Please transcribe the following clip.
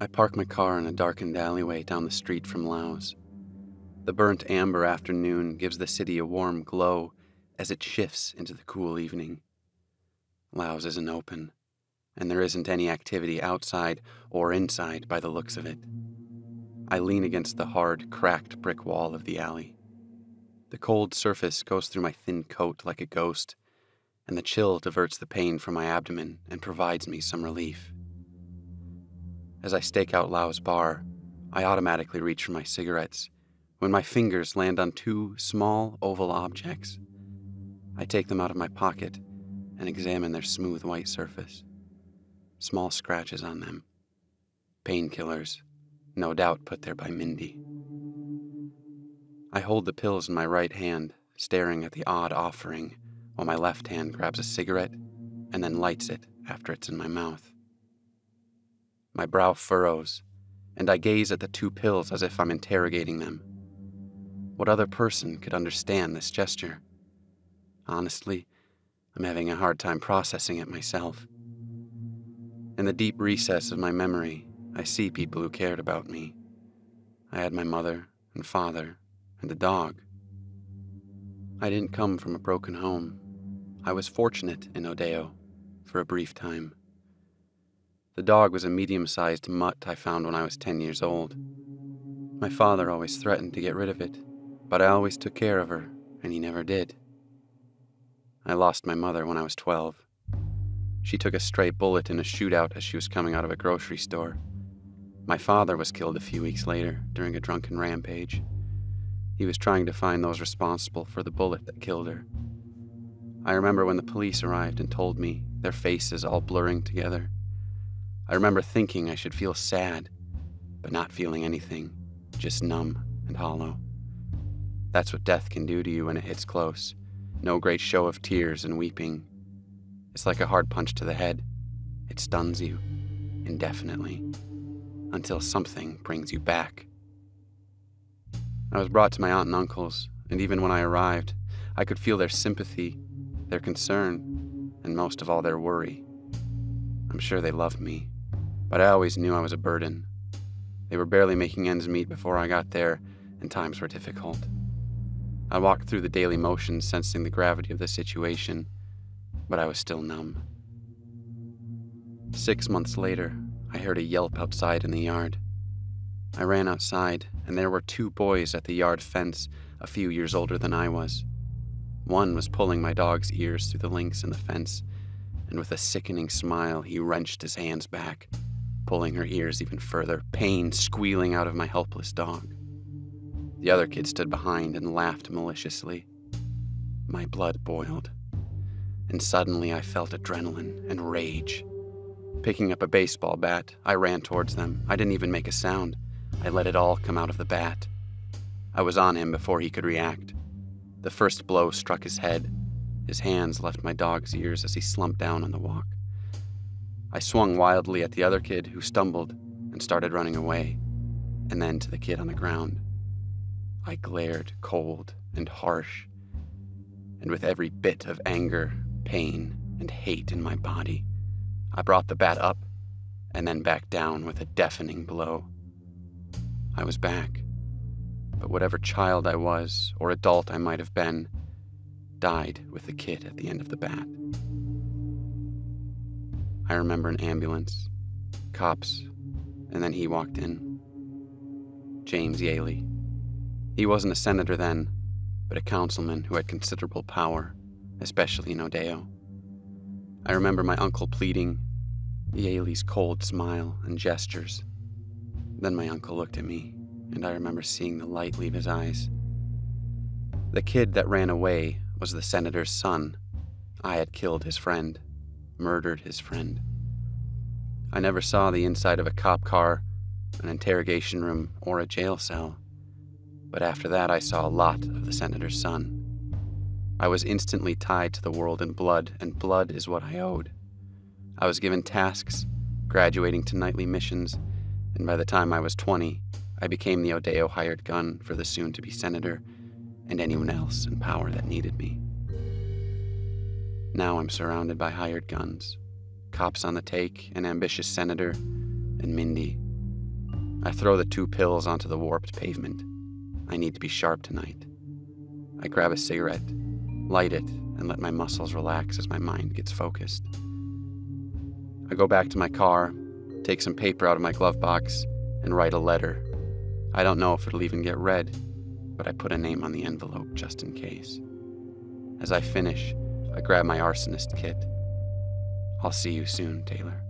I park my car in a darkened alleyway down the street from Laos. The burnt amber afternoon gives the city a warm glow as it shifts into the cool evening. Laos isn't open, and there isn't any activity outside or inside by the looks of it. I lean against the hard, cracked brick wall of the alley. The cold surface goes through my thin coat like a ghost, and the chill diverts the pain from my abdomen and provides me some relief. As I stake out Lao's bar, I automatically reach for my cigarettes when my fingers land on two small oval objects. I take them out of my pocket and examine their smooth white surface. Small scratches on them. Painkillers, no doubt put there by Mindy. I hold the pills in my right hand, staring at the odd offering, while my left hand grabs a cigarette and then lights it after it's in my mouth. My brow furrows, and I gaze at the two pills as if I'm interrogating them. What other person could understand this gesture? Honestly, I'm having a hard time processing it myself. In the deep recess of my memory, I see people who cared about me. I had my mother and father and a dog. I didn't come from a broken home. I was fortunate in Odeo for a brief time. The dog was a medium-sized mutt I found when I was 10 years old. My father always threatened to get rid of it, but I always took care of her, and he never did. I lost my mother when I was 12. She took a stray bullet in a shootout as she was coming out of a grocery store. My father was killed a few weeks later during a drunken rampage. He was trying to find those responsible for the bullet that killed her. I remember when the police arrived and told me, their faces all blurring together. I remember thinking I should feel sad, but not feeling anything, just numb and hollow. That's what death can do to you when it hits close. No great show of tears and weeping. It's like a hard punch to the head. It stuns you, indefinitely, until something brings you back. I was brought to my aunt and uncle's, and even when I arrived, I could feel their sympathy, their concern, and most of all their worry. I'm sure they loved me, but I always knew I was a burden. They were barely making ends meet before I got there, and times were difficult. I walked through the daily motions, sensing the gravity of the situation, but I was still numb. 6 months later, I heard a yelp outside in the yard. I ran outside, and there were two boys at the yard fence a few years older than I was. One was pulling my dog's ears through the links in the fence, and with a sickening smile, he wrenched his hands back, pulling her ears even further, pain squealing out of my helpless dog. The other kid stood behind and laughed maliciously. My blood boiled, and suddenly I felt adrenaline and rage. Picking up a baseball bat, I ran towards them. I didn't even make a sound. I let it all come out of the bat. I was on him before he could react. The first blow struck his head. His hands left my dog's ears as he slumped down on the walk. I swung wildly at the other kid, who stumbled and started running away, and then to the kid on the ground. I glared cold and harsh, and with every bit of anger, pain, and hate in my body, I brought the bat up and then back down with a deafening blow. I was back, but whatever child I was or adult I might have been died with the kid at the end of the bat. I remember an ambulance, cops, and then he walked in. James Yaley. He wasn't a senator then, but a councilman who had considerable power, especially in Odeo. I remember my uncle pleading, Yaley's cold smile and gestures. Then my uncle looked at me, and I remember seeing the light leave his eyes. The kid that ran away was the senator's son. I had killed his friend, murdered his friend. I never saw the inside of a cop car, an interrogation room, or a jail cell. But after that, I saw a lot of the senator's son. I was instantly tied to the world in blood, and blood is what I owed. I was given tasks, graduating to nightly missions, and by the time I was 20, I became the Odeo hired gun for the soon-to-be senator and anyone else in power that needed me. Now I'm surrounded by hired guns, cops on the take, an ambitious senator, and Mindy, I throw the 2 pills onto the warped pavement. I need to be sharp tonight. I grab a cigarette, light it, and let my muscles relax as my mind gets focused. I go back to my car, take some paper out of my glove box, and write a letter. I don't know if it'll even get read, but I put a name on the envelope just in case. As I finish, I grab my arsonist kit. I'll see you soon, Taylor.